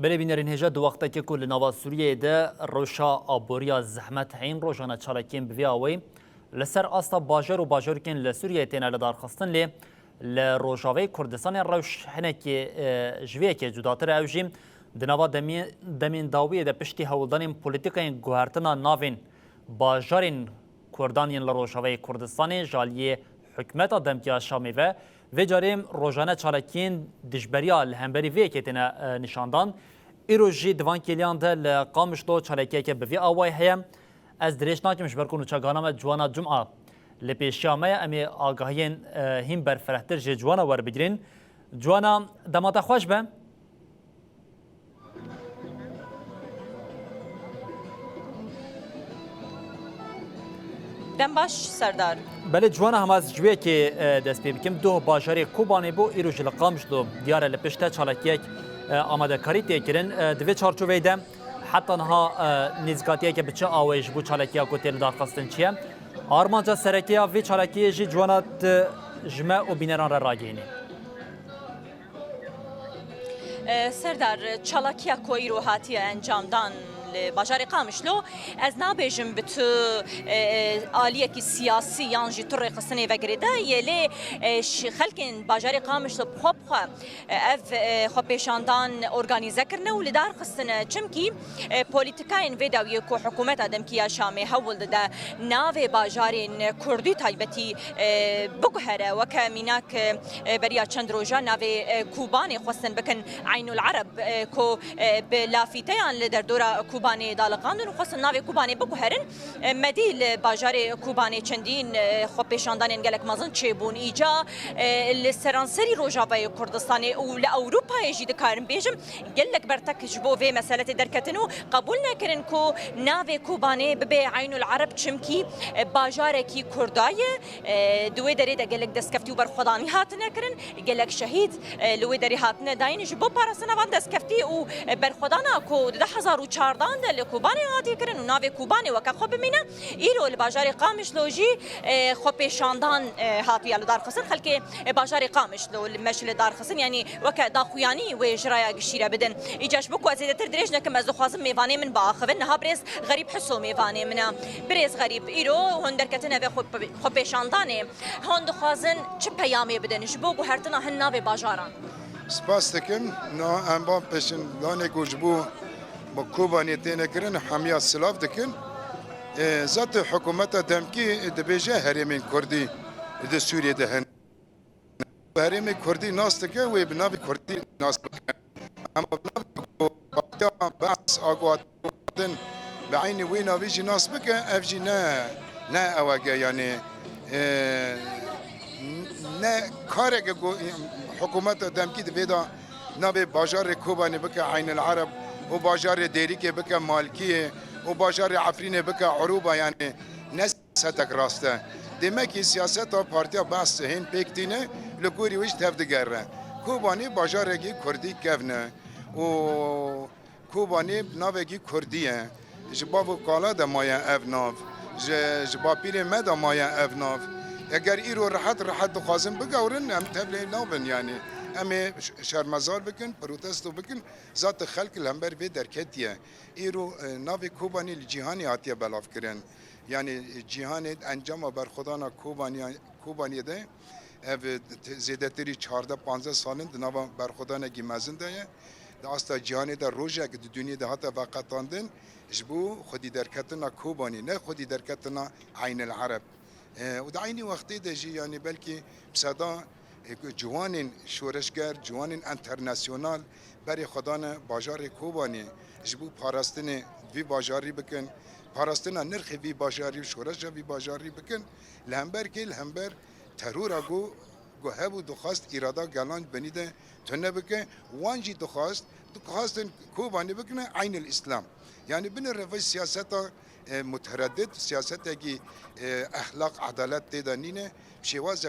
بله بینرین هجا دو وقتا که کل نوا سوریه ده روشا آبوریا زحمت حین روشانا چالکین بوی آوی لسر آستا باجر و باجر کن لسوریه تینا لدار خستن لی لروشاوی کردستان روش هنک جویه که جداتر اوجیم دنوا دمین داویه ده پشتی هولدان پولیتیکین گوهرتنا ناوین باجرین کردانین لروشاوی کردستان جالیه حکمت دمکیا شامی و جاریم روزانه چالکین دشبریا لهمبری وی کتنا نشاندان ایروجی دوان کلیان ده لقامشتو چالکیه که بوی آوای هیم از درش ناکمش برکن و چگانم جوانا جمعه لپیشیامه امی آگاهین هم برفرهتر جوانا ور بگیرین جوانا دماتا خوش به دم باش سردار بله جوانا هم از جویه که دست پی بکم دو باجاری کوبانی بو ایروج لقامش دو دیاره لپشته چالکیه آماده کاری تیکرین دوی چارچوبه ده حتی نها نزگاتیه که بچه آویش بو چالکیه کو تیل داخستن چیه آرمانجا سرکیه وی چالکیه جی جوانا جمع و بینران را راگینی سردار چالاکیا کویرو هاتی انجام دان باجار قامشلو از نابجم بتو آلیه کی سیاسی یانجی طور قصنی و گریده یلی خلکن باجار قامشلو بخوب اف خوب پیشاندان ارگانیزه کرنه و لدار قصنه چمکی پولیتیکاین ویداوی کو حکومت آدم کیا شامی حول ده ناو باجارین کردی تایبتی بگهره و کمیناک بریا چند روزا ناو کوبانی خواستن بکن عین العرب کو بلافیتیان لدر دورا کوبانی دالقاندن و خواستن ناو کوبانی بگهرن مدیل باجار کوبانی چندین خو پیشاندان انگلک مازن چبون ایجا لسرانسری روجاوی کردستانی و لاوروپا یجید کارن بیجم گلک برتک جبو و مسئله درکتنو قبول نکرن کو ناو کوبانی به عین العرب چمکی باجار کی کردای دوی دری د گلک دسکفتی بر خدانی هات نکرن گلک شهید لوی دری هات نه داین جبو پارسنا وان دسکفتی و بر خدانا کو 2014 د کوبانی هاتی کرن و ناو کوبانی وک خو بمینه ایرو الباجار قامش لوجی خو پیشاندان هاتی ال دار خصن خلک باجار قامش لو المشل دار خصن يعني وك داخوياني وجرايا قشيره بدن ايجاش بكو ازيدتر دريج نكم از خوازم ميواني من باخذ نها بريس غريب حسو ميواني منا بريس غريب ايرو هندر كتنا به خو پیشاندان هند خوازن چ پیامي بدن جبو هرتنا هنا به باجاران سپاس دکن نه ام با پیشاندان گوجبو با کوبانی تنکرن حمیا سلاف دکن ذات حکومت دمکی دبیجه هرمین کردی د سوریه دهن هرم کردی ناس دکه و بنابی کردی ناس دکه اما بنابی بحث آگواتن به عین وینا ویجی ناس بکه افجی نه اواگه یعنی نه کاری که حکومت دمکی دبیدا نابی باجار کوبانی بکه عین العرب و باجار دیری که بکه مالکیه و باجار عفرین بکه عروبه یعنی نسیتک راسته demek siyaseta partiya bas hin pektine lekuri wiş tevdigerre Kubani bajaregi Kurdi kevne o Kubani navegi Kurdiye jbavu kala da maya evnav jbapire me da maya evnav eğer iro rahat khazim bigawrin em tevle navin yani em şermazar bikin protesto bikin zat halk lember ve derketiye iro navi Kubani cihani atiye belaf kiren yani cihanet encama berxudana Kubaniye de ev zedetleri 14-15 salın nava berxudana gimezin de de asta cihanet de roja ki dünyada hatta vakatandın bu xudi derketina Kubani ne xudi derketina aynel Arab و da aynı vakti de yani belki psada جوانین شورشگر جوانین انترناسیونال برای خدانه باجار کوبانی جبو پاراستن وی باجاری بکن پاراستن نرخ وی باجاری شورش وی باجاری بکن لهمبر که لهمبر ترور اگو هبو دخواست اراده گلان بنیده تنه بکن وانجی دخواست کوبانی بکنه عین الاسلام yani بین روی سیاست متردد سیاست کی اخلاق عدالت دیدنینه شواز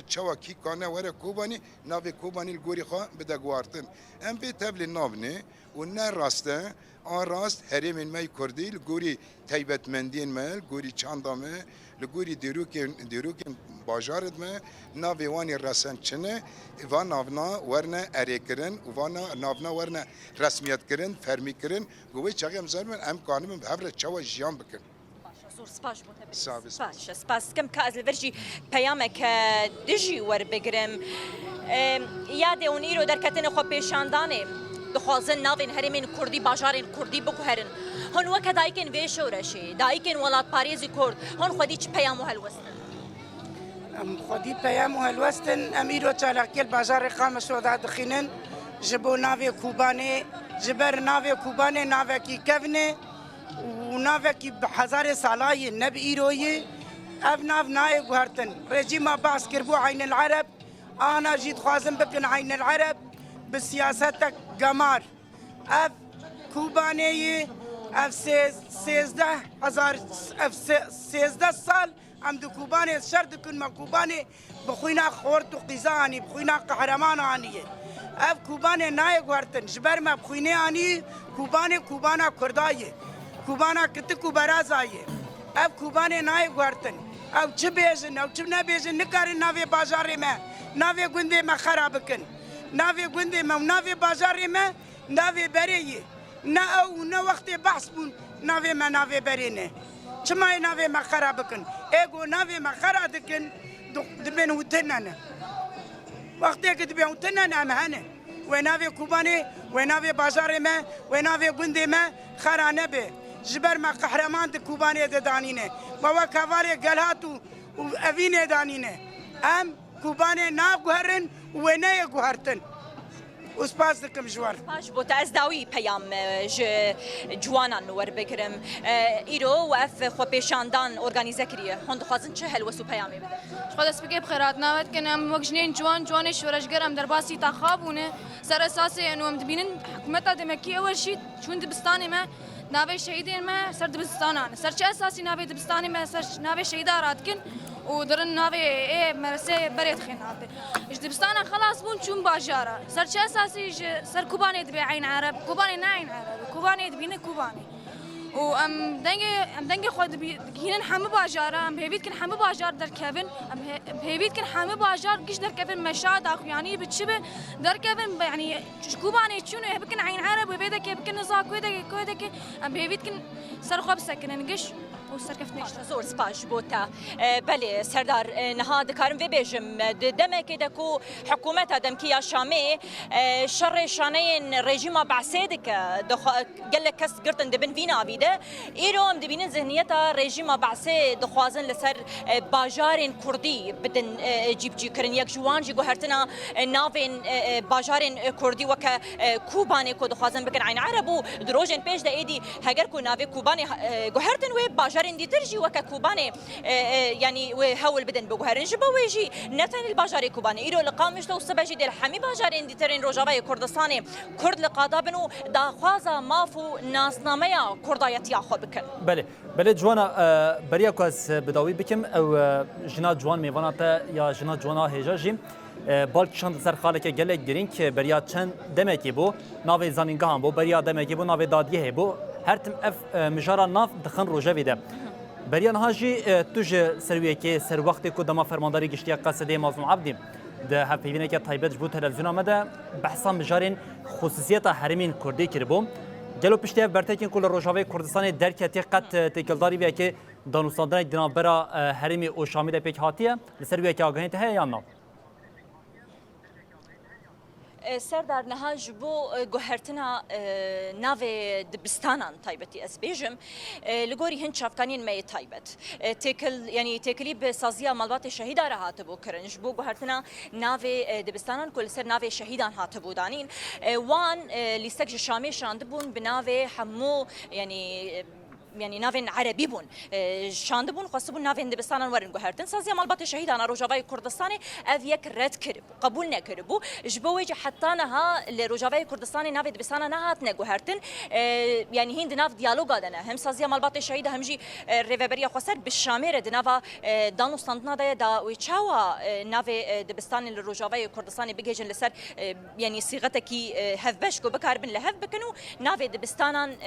چوا کی کانه وره کوبانی ناو کوبانی الگوری خوا بده گوارتن ام به تبل ناونه و نه راسته آن راست هرم ما کردی لگوری تایبەتمەندین ما لگوری چاندا ما لگوری دیروکین باجارد ما ناویوانی رسن چنه و ناونا ورنه اریکرن و ناونا ورنه رسمیت کرن فرمی کرن گوی چاقیم زرمن ام کانم به هفره چاوا جیان بکن سپاس کم که از الورجی پیامک دژی ور بگرم یاد اون ایرو در کتن خو پیشاندانه دخوازن ناوین هرمین کردی باجارین کردی بگوهرن هن وکه دایکن ویش ورشی دایکن ولات پاریزی کرد هن خودی چه پیامو هلوستن خودی پیامو هلوستن امیرو چالاکیل بازار قام سودا دخینن جبو ناوی کوبانه جبر ناوی کوبانه ناوی کی کونه و ناوی کی هزار سالای نب ایروی اف ناف نای گهرتن رژیم باس کربو عین العرب انا جيت خوازم بكن عين العرب بسياستك قمار اف كوبانيه اف 16 سال عم دو كوباني شرط كن ما كوباني بخوينا خورت وقيزاني بخوينا قهرمان انيه اف كوباني ناي غورتن جبر ما بخويني اني كوبانا كردايه كوبانا كتكو برازايه اف كوباني ناي غورتن او چبيجن او چبنا بيجن نكارن ناوي بازار ما ناوی گنده ما خراب کن ناوی گنده ما ناوی بازار ما ناوی بریه نه او نه وقت بحث بون ناوی ما ناوی برینه چما ناوی ما خراب کن ایگو ناوی ما خراب کن دبن وتننا وقتی که دبن وتننا مهنه و ناوی کوبانی و ناوی بازار ما و ناوی گنده ما خرانه به جبر ما قهرمان کوبانی دانینه بابا کاواری گلهاتو و اوینه دانینه ام کوبانه ناگوهرن و نه گوهرتن وسپاس دکم جوار باش بوتا از داوی پیام جوانان نور بگرم ایرو و اف خو پیشاندان ارگانیزه کریه هند خوازن چه هلوسو پیامی بده خود است بگه بخیرات نواد کنم وجنین جوان شورشگرم در باسی تا خوابونه سر اساس انو ام دبینن حکومت دمکی اول شی چون دبستانی ما ناوی شهیدین ما سر دبستانان سر چه اساسی ناوی دبستانی ما سر ناوی شهیدارات کن ودرن ناوی ای مرسه بريت خناته اش دبستانا خلاص بون چون باجاره سر چه اساسی سر کوبانی دبی عین عرب کوبانی نه عین عرب کوبانی دبینه کوبانی و ام دنگ خود بگیرن همه باجاره ام بهبید کن همه باجار در کفن ام بهبید کن همه باجار گیش در کفن مشاد اخو یعنی بتشبه در کفن یعنی کوبانی چون بکن عین عرب و بیده که بکن نزاک کویده که ام بهبید کن سر خواب سکنن گیش زور سپاش بوتا بله سردار نها دکارم و بیجم دمه که دکو حکومت دم کیا شامی شر شانه رژیم بعثید که گله کس گرتن دبن وینا بیده ایرام دبینن ذهنیت رژیم بعثی دخوازن لسر باجارین کردی بدن جیب جی کرن یک جوان جی گوهرتنا ناوین باجارین کردی وک کوبانی کو دخوازن بکن عین عربو دروجن پیش ده ایدی هگر کو ناوی کوبانی گوهرتن و باجارين دي ترجي وككوباني يعني وهول بدن بوهرن جبا ويجي نتن الباجاري كوباني ايرو لقامش تو سبجي ديال حمي باجارين دي ترين روجاوي كردستاني كرد لقادابنو داخوازا مافو ناسنامه كردايت ياخو بكن بله جوانا بريا كواز بداوي بكم او جنا جوان ميواناتا يا جنا جوانا هيجا جيم بالک چند سر خاله که گله گرین که بریا چند دمکی بو ناوی زانینگاه بو بریا دمکی بو ناوی دادیه بو هر تم اف مجارا ناف دخن روجه ویده بریا نهاجی توج سرویه که سر وقتی که دما فرمانداری گشتی قصده مازن عبدی ده هفیونه که تایبت بو تلویزیون آمده بحثا مجارین خصوصیت حرمین کردی کربو گلو پشتی برتکین کل روجاوی کردستان درکتی قط تکلداری بیا که دانوستاندن دینابرا حرمی او شامیده پیک هاتیه لسرویه که آگاهی ته یا نه سردار نهاج بو گوهرتنا ناوی دبستانان تایبتی از بیجم لگوری هند شافکانین می تایبت تکلی به سازیا مالبات شهیدان هات بو کرنج بو گوهرتنا ناوی دبستانان کل سر ناوی شهیدان هات بو دانین وان لیستک شامی شاند بون بناوی همو یعنی يعني نافين عربي بون شاند بون خاص بون نافين دبستان ورن گهرتن سازیا مالبات شهید انا روجاوای کردستان اف یک رد کرب قبول نکربو جبوی حتی نها لروجاوای کردستان ناف دبستان نهات نگهرتن يعني هند ناف ديالوغا دنا هم سازیا مالبات شهید همجی ریوبریا خسر بالشامره دناوا دانو استندنا دا ويتشاوا ناف دبستان لروجاوای کردستان بگیجن لسر يعني صيغتكي هفبش کو بکاربن لهف بکنو ناف دبستان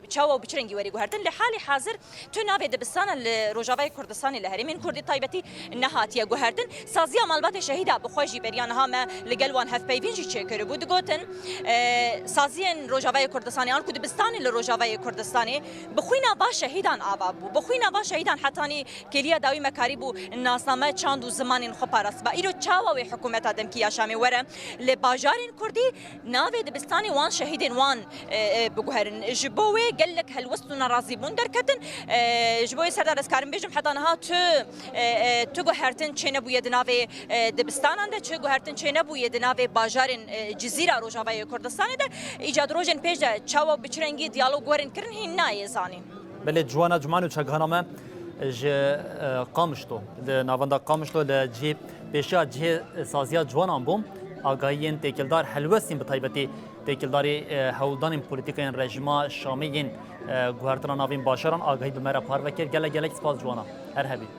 تشاوا بچرنگي وري گهرتن لحالي حاضر تو ناف دبستان لروجاوای کردستان لهرمين كردي طيبتي نهات يا گهرتن سازیا مالبات شهيدا بخوجي بريان هما لگلوان هف پیوینجی چکر بود گوتن سازین روجاوای کردستان آن کردستان لروجاوای کردستان بخوینا با شهیدان آبابو بخوینا با شهیدان حتانی کلیا داوی مکاریبو ناسنامه چاند و زمان خپارس با ایرو چاوا و حکومت ادم کی شامی وره لباجارین کردی ناو دبستان وان شهیدین وان بگهرن جبوی گلک هلوستنا راضی بون درکتن جبوی سردار اسکارم بیجم حتی نها تو گهرتن چه نبوی دناو دبستان انده چه گهرتن چه نبوی دناو باجارین جزیره روجاوای کردستان ده ایجاد روزن پیش چاوا بچرنگی دیالوگ ورن کرن هی نای زانی بله جوانا جمانو چگهانامه ج قامشتو ناوندا قامشتو لجی پیشا جه سازیا جوانان بوم آگاهیین تکلدار حلوستین به طیبتی تکلداری هولدان پولیتیکین رژیما شامیین گوهرتنا ناوین باشران آگاهی به مرا پار وکر گله سپاس جوانا هر هبی